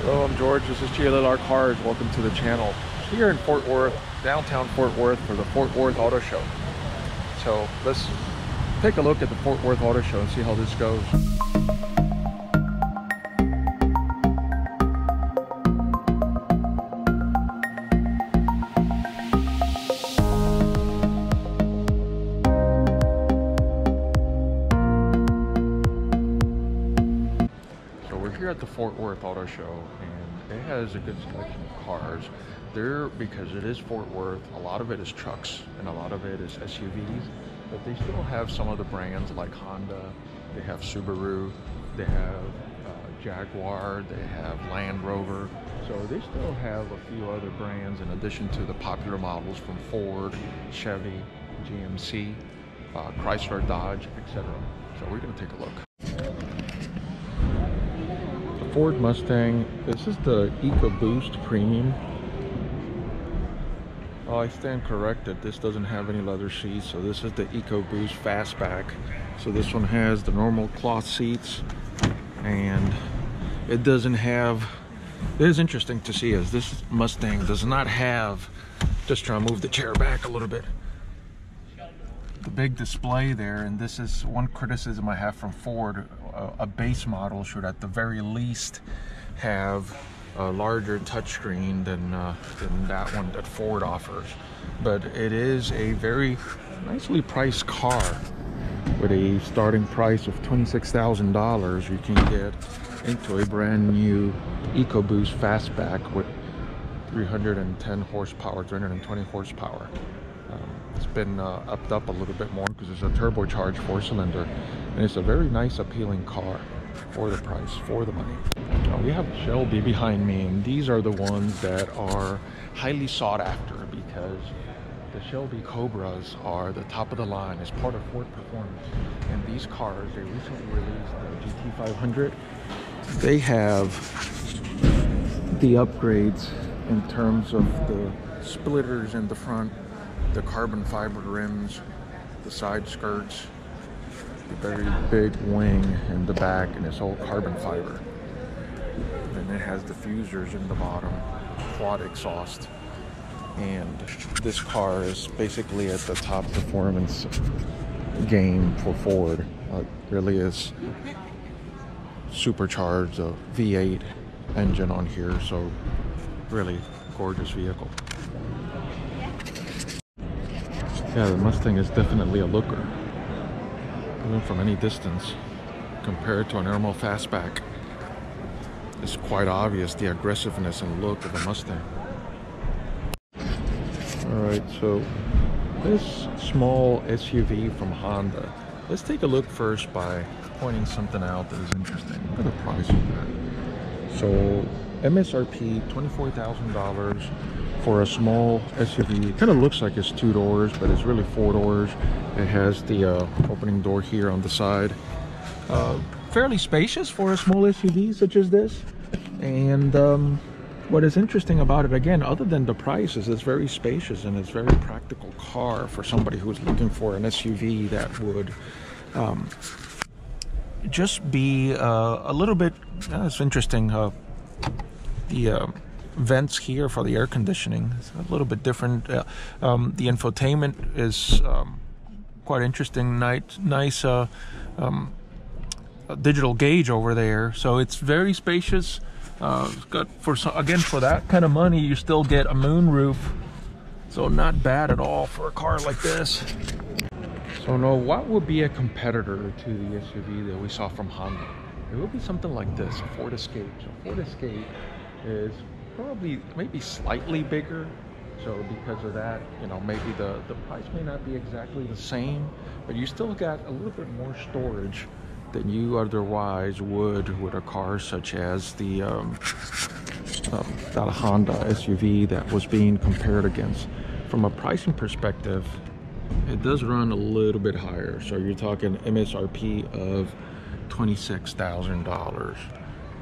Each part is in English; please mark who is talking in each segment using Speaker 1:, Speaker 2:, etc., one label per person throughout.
Speaker 1: Hello, I'm George. This is GLLR Cars. Welcome to the channel. Here in Fort Worth, downtown Fort Worth, for the Fort Worth Auto Show. So let's take a look at the Fort Worth Auto Show and see how this goes. Here at the Fort Worth Auto Show, and it has a good selection of cars there because it is Fort Worth. A lot of it is trucks and a lot of it is SUVs, but they still have some of the brands like Honda, they have Subaru, they have Jaguar, they have Land Rover. So they still have a few other brands in addition to the popular models from Ford, Chevy, GMC, Chrysler, Dodge, etc. So we're going to take a look. Ford Mustang. This is the EcoBoost Premium. Oh, I stand corrected. This doesn't have any leather seats, so this is the EcoBoost Fastback. So this one has the normal cloth seats, and it doesn't have. It is interesting to see as this Mustang does not have. Just trying to move the chair back a little bit. The big display there, and this is one criticism I have from Ford. A base model should at the very least have a larger touchscreen than that one that Ford offers. But it is a very nicely priced car. With a starting price of $26,000, you can get into a brand new EcoBoost Fastback with 310 horsepower, 320 horsepower. It's been upped up a little bit more because it's a turbocharged 4-cylinder, and it's a very nice, appealing car for the price, for the money. Now we have Shelby behind me, and these are the ones that are highly sought after because the Shelby Cobras are the top of the line as part of Ford Performance. And these cars, they recently released the GT500. They have the upgrades in terms of the splitters in the front, the carbon fiber rims, the side skirts, the very big wing in the back, and it's all carbon fiber. And it has diffusers in the bottom, quad exhaust. And this car is basically at the top performance game for Ford. It really is supercharged, a V8 engine on here, so really gorgeous vehicle. Yeah, the Mustang is definitely a looker, even from any distance. Compared to a normal fastback, it's quite obvious the aggressiveness and look of the Mustang. Alright, so this small SUV from Honda, let's take a look first by pointing something out that is interesting. Look at the price of that. So MSRP $24,000 for a small SUV. It kind of looks like it's 2 doors, but it's really 4 doors. It has the opening door here on the side. Fairly spacious for a small SUV such as this. And what is interesting about it, again, other than the price, is it's very spacious and it's a very practical car for somebody who's looking for an SUV that would just be a little bit, it's interesting, the vents here for the air conditioning is a little bit different. The infotainment is quite interesting. Nice digital gauge over there, so it's very spacious. It's got for that kind of money, you still get a moonroof, so not bad at all for a car like this. So now, what would be a competitor to the SUV that we saw from Honda? It would be something like this, a Ford Escape. So Ford Escape is probably maybe slightly bigger, so because of that, you know, maybe the price may not be exactly the same, but you still got a little bit more storage than you otherwise would with a car such as the that Honda SUV that was being compared against. From a pricing perspective, it does run a little bit higher, so you're talking MSRP of $26,000.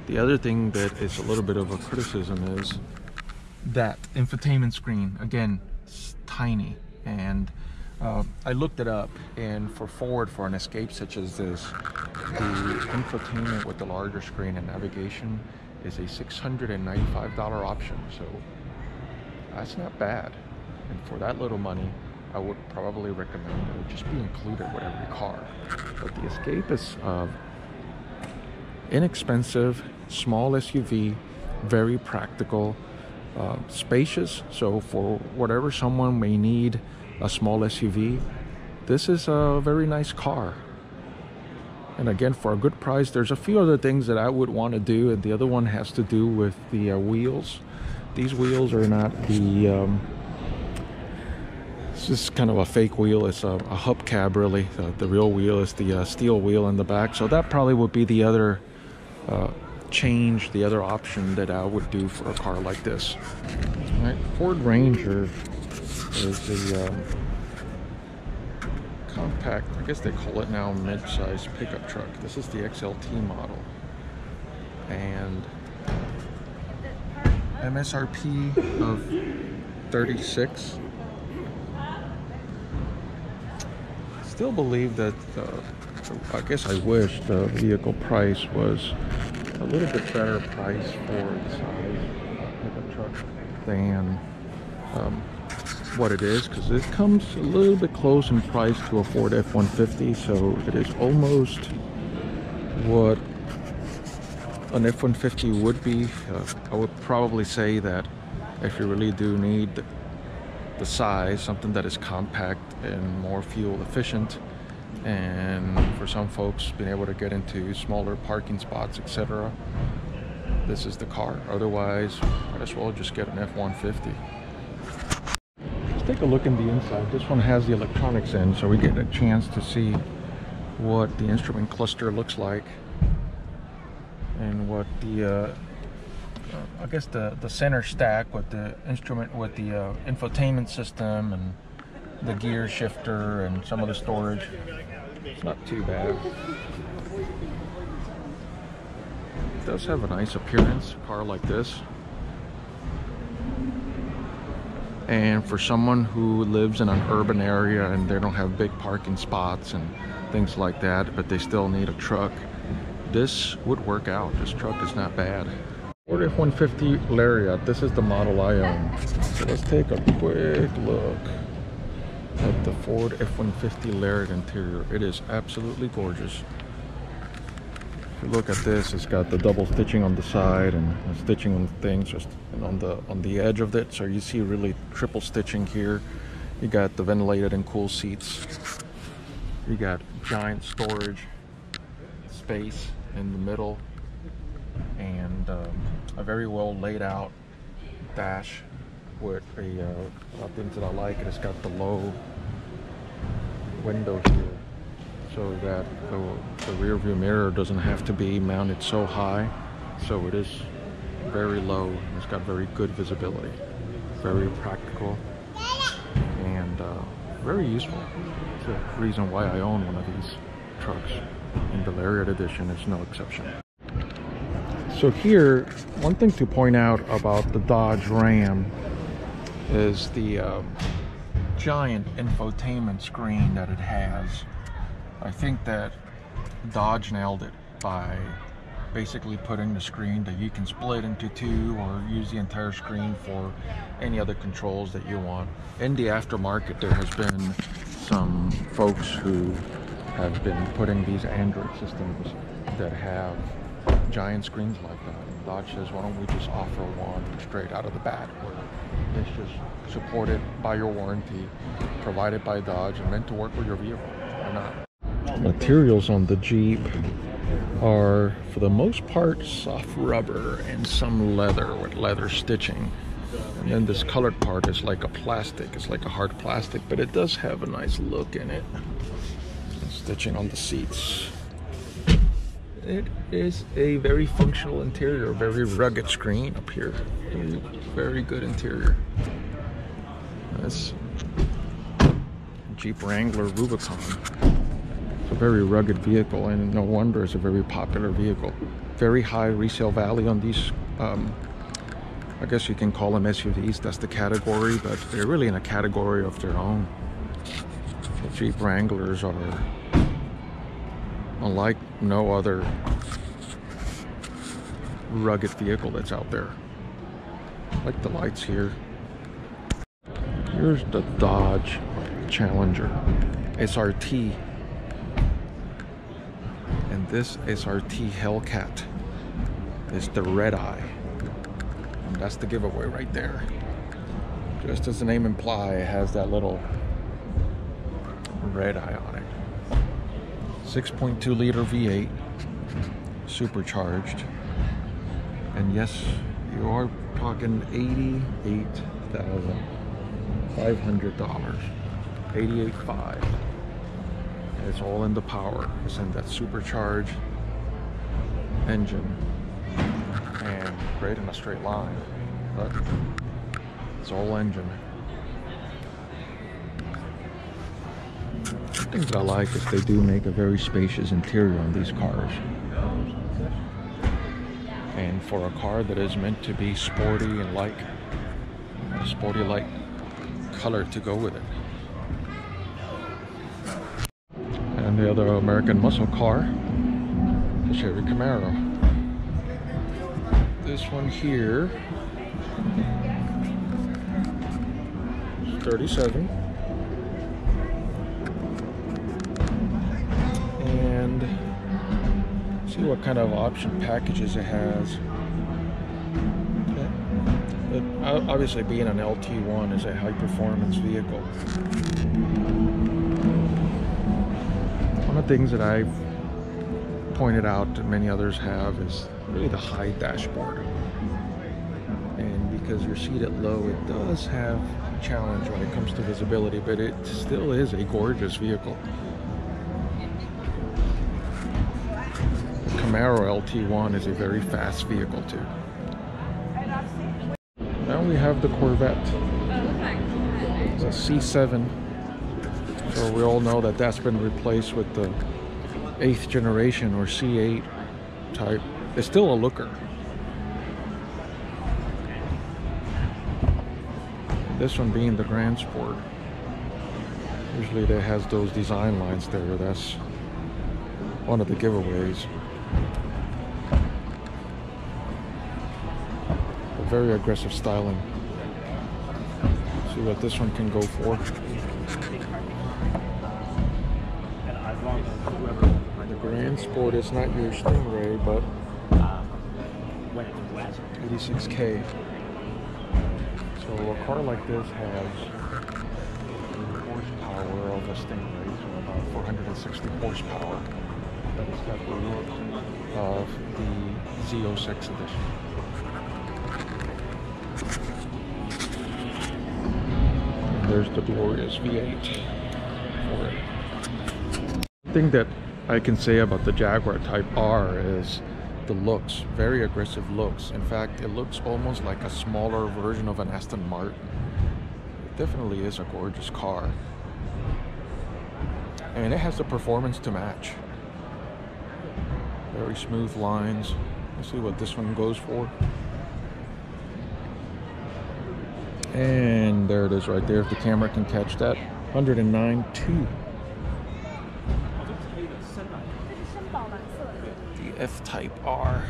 Speaker 1: The other thing that is a little bit of a criticism is that infotainment screen. Again, it's tiny, and I looked it up, and for Ford, for an Escape such as this, the infotainment with the larger screen and navigation is a $695 option, so that's not bad. And for that little money, I would probably recommend it would just be included with every car. But the Escape is inexpensive, small SUV, very practical, spacious. So for whatever someone may need a small SUV, this is a very nice car. And again, for a good price. There's a few other things that I would want to do, and the other one has to do with the wheels. These wheels are not the it's just kind of a fake wheel. It's a hubcap, really. The real wheel is the steel wheel in the back. So that probably would be the other change, the other option that I would do for a car like this. All right, Ford Ranger is the compact, I guess they call it now, mid-size pickup truck. This is the XLT model, and MSRP of $36. Still believe that I guess I wish the vehicle price was a little bit better price for the size pickup truck than what it is, because it comes a little bit close in price to a Ford F-150, so it is almost what an F-150 would be. I would probably say that if you really do need the size, something that is compact and more fuel efficient, and for some folks being able to get into smaller parking spots, etc., this is the car. Otherwise, might as well just get an F-150. Let's take a look in the inside. This one has the electronics in, so we get a chance to see what the instrument cluster looks like, and what the I guess the center stack with the instrument, with the infotainment system and the gear shifter and some of the storage. It's not too bad. It does have a nice appearance, a car like this. And for someone who lives in an urban area and they don't have big parking spots and things like that, but they still need a truck, this would work out. This truck is not bad. Ford F-150 Lariat, this is the model I own. So let's take a quick look at the Ford F-150 Lariat interior. It is absolutely gorgeous. If you look at this, it's got the double stitching on the side and the stitching on the things just on the edge of it. So you see really triple stitching here. You got the ventilated and cool seats. You got giant storage space in the middle, and a very well laid out dash with a things that I like. It's got the low window here, so that the rear view mirror doesn't have to be mounted so high, so it is very low, and it's got very good visibility. Very practical and very useful. It's the reason why I own one of these trucks, and the Lariat edition is no exception. So here, one thing to point out about the Dodge Ram is the giant infotainment screen that it has. I think that Dodge nailed it by basically putting the screen that you can split into two or use the entire screen for any other controls that you want. In the aftermarket, there has been some folks who have been putting these Android systems that have giant screens like that. And Dodge says, why don't we just offer one straight out of the bat, where it's just supported by your warranty, provided by Dodge, and meant to work with your vehicle. Why not? Materials on the Jeep are, for the most part, soft rubber and some leather with leather stitching. And then this colored part is like a plastic. It's like a hard plastic, but it does have a nice look in it. Stitching on the seats. It is a very functional interior, very rugged screen up here. Very good interior. That's Jeep Wrangler Rubicon. It's a very rugged vehicle, and no wonder it's a very popular vehicle. Very high resale value on these, I guess you can call them SUVs, that's the category, but they're really in a category of their own. The Jeep Wranglers are unlike no other rugged vehicle that's out there. I like the lights here. Here's the Dodge Challenger SRT. And this SRT Hellcat is the red eye. And that's the giveaway right there. Just as the name implies, it has that little red eye on it. 6.2 liter V8, supercharged. And yes, you are talking $88,500. $88,500. It's all in the power. It's in that supercharged engine. And great in a straight line. But it's all engine. The things that I like is they do make a very spacious interior on these cars. And for a car that is meant to be sporty and light, a sporty light color to go with it. And the other American muscle car, the Chevy Camaro. This one here, 37. And see what kind of option packages it has. But obviously being an LT1 is a high performance vehicle. One of the things that I've pointed out and many others have is really the high dashboard. And because you're seated low, it does have a challenge when it comes to visibility, but it still is a gorgeous vehicle. Camaro LT1 is a very fast vehicle too. Now we have the Corvette. It's a C7. So we all know that that's been replaced with the 8th generation or C8 type. It's still a looker. This one being the Grand Sport. Usually it has those design lines there. That's one of the giveaways. A very aggressive styling. See what this one can go for. The Grand Sport is not your Stingray, but 86K. So a car like this has the horsepower of a Stingray, so about 460 horsepower. But it's got the look of the Z06 edition. And there's the glorious V8 for it. The thing that I can say about the Jaguar Type R is the looks, very aggressive looks. In fact, it looks almost like a smaller version of an Aston Martin. It definitely is a gorgeous car. And it has the performance to match. Very smooth lines. Let's see what this one goes for. And there it is right there, if the camera can catch that. 109.2. The F-Type R.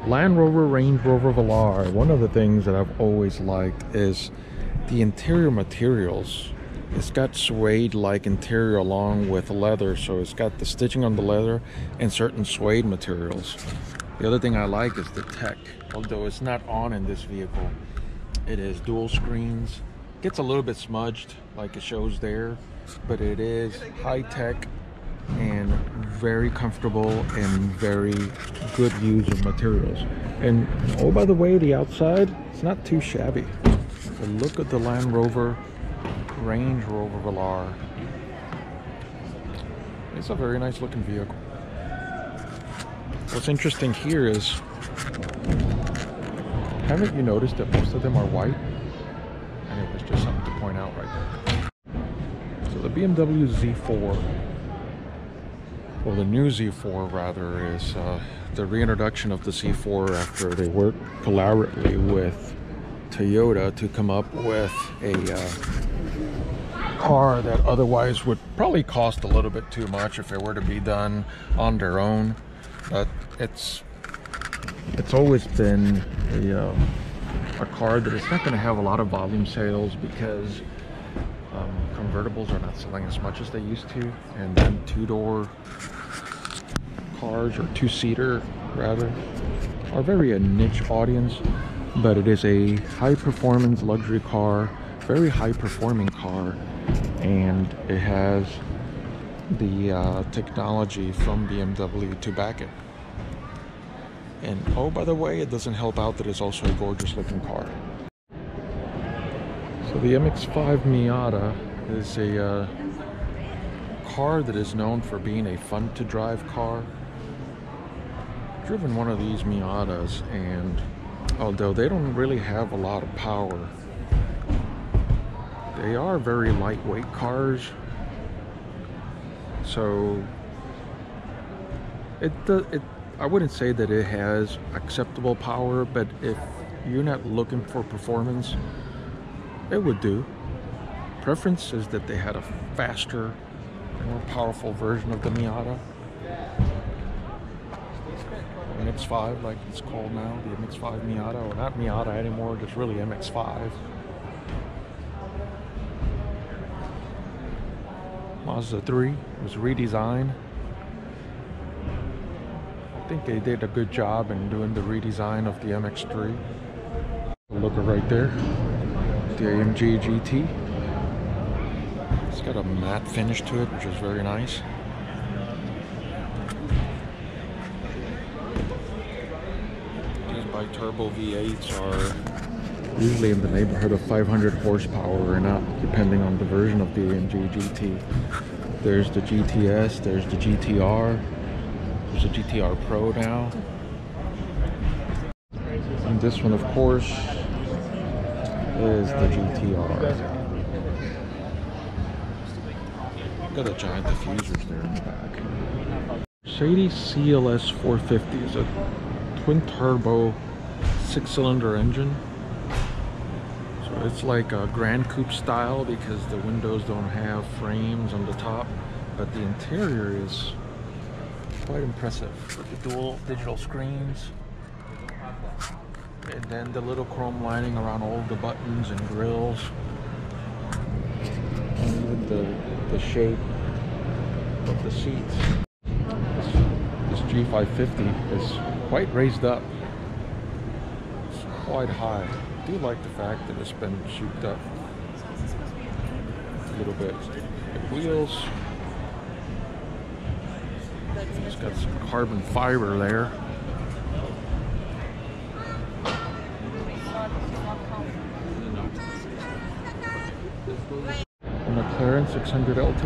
Speaker 1: Land Rover, Range Rover Velar. One of the things that I've always liked is the interior materials. It's got suede-like interior along with leather, so it's got the stitching on the leather and certain suede materials. The other thing I like is the tech. Although it's not on in this vehicle, it is dual screens. Gets a little bit smudged like it shows there, but it is high-tech and very comfortable and very good use of materials. And oh, by the way, the outside, it's not too shabby. The look of the Land Rover, Range Rover Velar. It's a very nice looking vehicle. What's interesting here is, haven't you noticed that most of them are white? And it was just something to point out right there. So the BMW Z4, well, the new Z4 rather, is the reintroduction of the Z4 after they worked collaboratively with Toyota to come up with a car that otherwise would probably cost a little bit too much if it were to be done on their own. But it's always been a car that is not going to have a lot of volume sales because convertibles are not selling as much as they used to, and then two-door cars, or two-seater rather, are very a niche audience. But it is a high-performance luxury car, very high-performing car, and it has the technology from BMW to back it. And oh, by the way, it doesn't help out that it's also a gorgeous looking car. So the MX-5 Miata is a car that is known for being a fun to drive car. I've driven one of these Miatas, and although they don't really have a lot of power, they are very lightweight cars. So I wouldn't say that it has acceptable power, but if you're not looking for performance, it would do. Preference is that they had a faster, more powerful version of the Miata. MX-5, like it's called now, the MX-5 Miata, or not Miata anymore, just really MX-5. Mazda 3 was redesigned. I think they did a good job in doing the redesign of the MX-3. Look right there, the AMG GT. It's got a matte finish to it, which is very nice. These bi-turbo V8s are usually in the neighborhood of 500 horsepower and up, depending on the version of the AMG GT. There's the GTS, there's the GTR, there's a GTR Pro now. And this one, of course, is the GTR. Got a giant diffusers there in the back. Mercedes CLS 450 is a twin-turbo 6-cylinder engine. So it's like a Grand Coupe style because the windows don't have frames on the top, but the interior is quite impressive with the dual digital screens, and then the little chrome lining around all the buttons and grills, and with the shape of the seats. This G550 is quite raised up. It's quite high. I do like the fact that it's been souped up a little bit. The wheels, it's got some carbon fiber there. A McLaren 600 LT,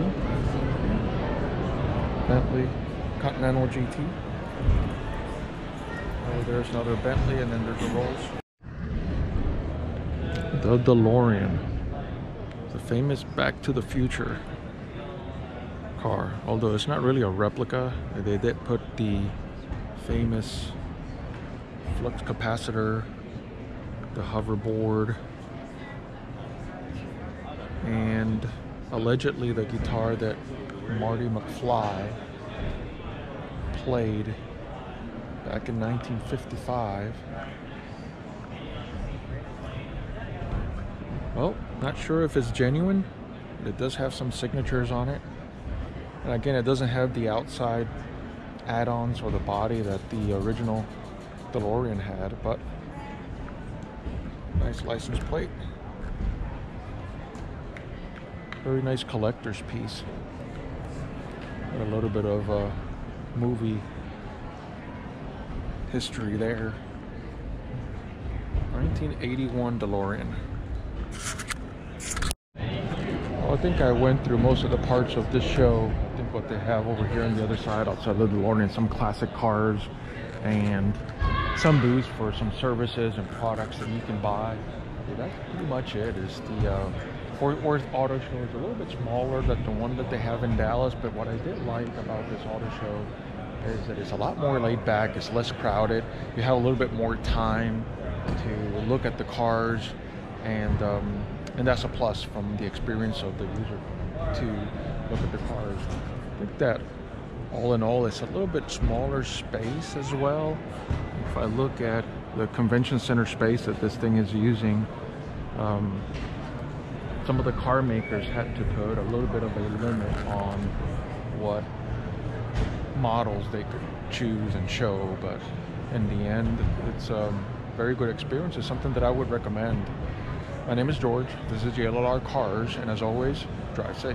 Speaker 1: Bentley Continental GT. Oh, there's another Bentley, and then there's a Rolls. The DeLorean, the famous Back to the Future car. Although it's not really a replica, they did put the famous flux capacitor, the hoverboard, and allegedly the guitar that Marty McFly played back in 1955. Well, not sure if it's genuine, but it does have some signatures on it. And again, it doesn't have the outside add-ons or the body that the original DeLorean had, but nice license plate. Very nice collector's piece. Got a little bit of movie history there. 1981 DeLorean. Well, I think I went through most of the parts of this show. I think what they have over here on the other side outside the DeLorean, some classic cars and some booths for some services and products that you can buy. Yeah, that's pretty much it. Is the Fort Worth Auto Show is a little bit smaller than the one that they have in Dallas, but what I did like about this auto show is that it's a lot more laid back, it's less crowded, you have a little bit more time to look at the cars, and And that's a plus from the experience of the user to look at the cars. I think that all in all, it's a little bit smaller space as well. If I look at the convention center space that this thing is using, some of the car makers had to put a little bit of a limit on what models they could choose and show, but in the end, it's a very good experience. It's something that I would recommend. My name is George. This is GLLR Cars, and as always, drive safe.